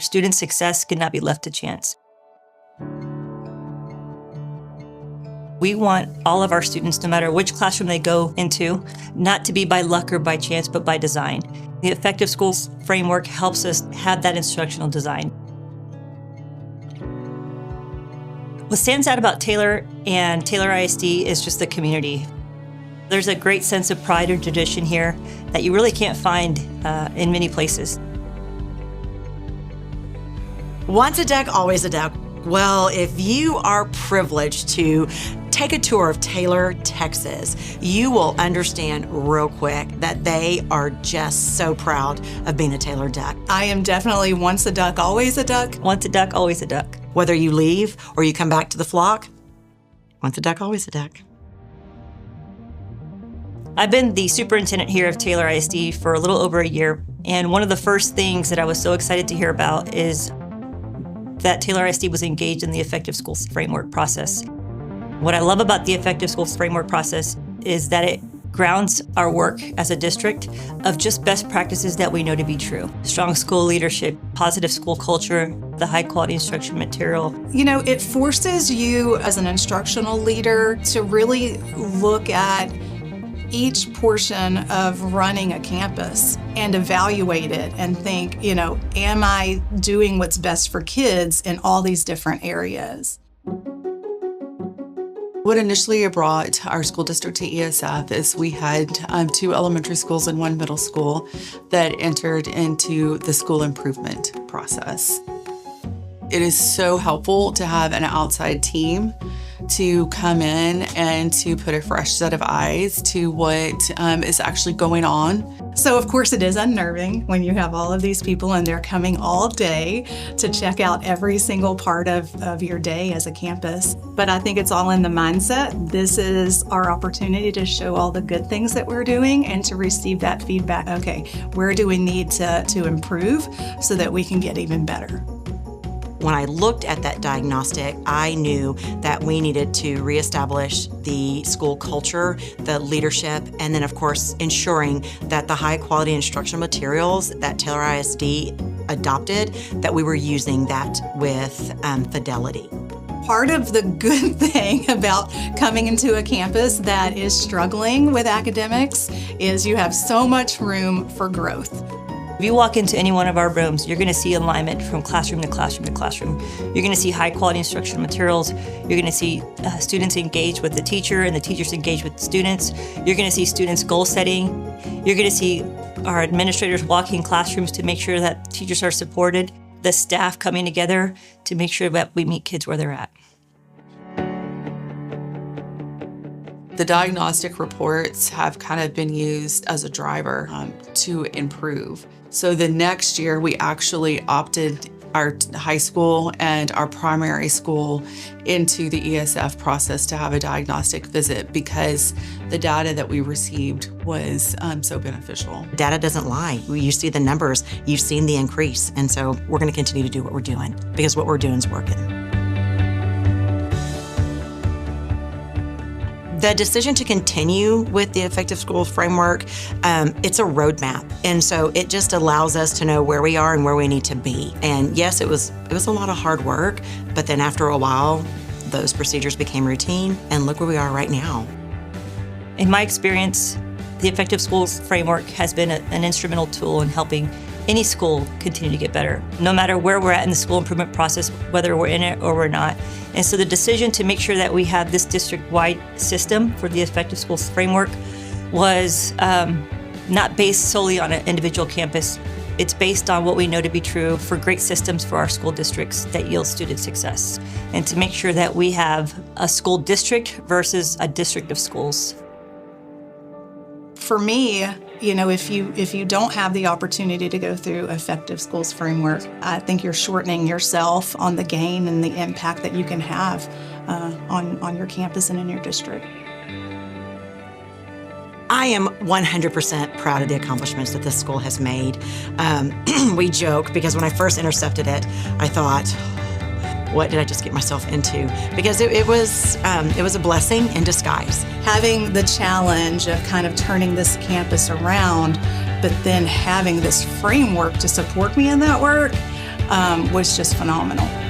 Student success cannot be left to chance. We want all of our students, no matter which classroom they go into, not to be by luck or by chance, but by design. The Effective Schools framework helps us have that instructional design. What stands out about Taylor and Taylor ISD is just the community. There's a great sense of pride and tradition here that you really can't find in many places. Once a duck, always a duck. Well, if you are privileged to take a tour of Taylor, Texas, you will understand real quick that they are just so proud of being a Taylor duck. I am definitely once a duck, always a duck. Once a duck, always a duck. Whether you leave or you come back to the flock, once a duck, always a duck. I've been the superintendent here of Taylor ISD for a little over a year, and one of the first things that I was so excited to hear about is that Taylor ISD was engaged in the Effective Schools framework process. What I love about the Effective Schools framework process is that it grounds our work as a district of just best practices that we know to be true. Strong school leadership, positive school culture, the high quality instruction material. You know, it forces you as an instructional leader to really look at each portion of running a campus and evaluate it and think, you know, am I doing what's best for kids in all these different areas? What initially brought our school district to ESF is we had 2 elementary schools and 1 middle school that entered into the school improvement process. It is so helpful to have an outside team to come in and to put a fresh set of eyes to what is actually going on. So of course it is unnerving when you have all of these people and they're coming all day to check out every single part of your day as a campus. But I think it's all in the mindset. This is our opportunity to show all the good things that we're doing and to receive that feedback. Okay, where do we need to improve so that we can get even better? When I looked at that diagnostic, I knew that we needed to reestablish the school culture, the leadership, and then of course ensuring that the high quality instructional materials that Taylor ISD adopted, that we were using that with fidelity. Part of the good thing about coming into a campus that is struggling with academics is you have so much room for growth. If you walk into any one of our rooms, you're going to see alignment from classroom to classroom to classroom. You're going to see high quality instructional materials. You're going to see students engage with the teacher and the teachers engage with students. You're going to see students goal setting. You're going to see our administrators walking classrooms to make sure that teachers are supported. The staff coming together to make sure that we meet kids where they're at. The diagnostic reports have kind of been used as a driver to improve. So the next year, we actually opted our high school and our primary school into the ESF process to have a diagnostic visit because the data that we received was so beneficial. Data doesn't lie. You see the numbers, you've seen the increase, and so we're going to continue to do what we're doing because what we're doing is working. The decision to continue with the Effective Schools framework, it's a roadmap. And so it just allows us to know where we are and where we need to be. And yes, it was a lot of hard work, but then after a while, those procedures became routine, and look where we are right now. In my experience, the Effective Schools framework has been an instrumental tool in helping any school continue to get better, no matter where we're at in the school improvement process, whether we're in it or we're not. And so the decision to make sure that we have this district-wide system for the Effective Schools framework was not based solely on an individual campus. It's based on what we know to be true for great systems for our school districts that yield student success, and to make sure that we have a school district versus a district of schools. For me, you know, if you don't have the opportunity to go through Effective Schools framework, I think you're shortening yourself on the gain and the impact that you can have on your campus and in your district. I am 100% proud of the accomplishments that this school has made. We joke because when I first intercepted it, I thought, what did I just get myself into? Because it was a blessing in disguise. Having the challenge of kind of turning this campus around, but then having this framework to support me in that work, was just phenomenal.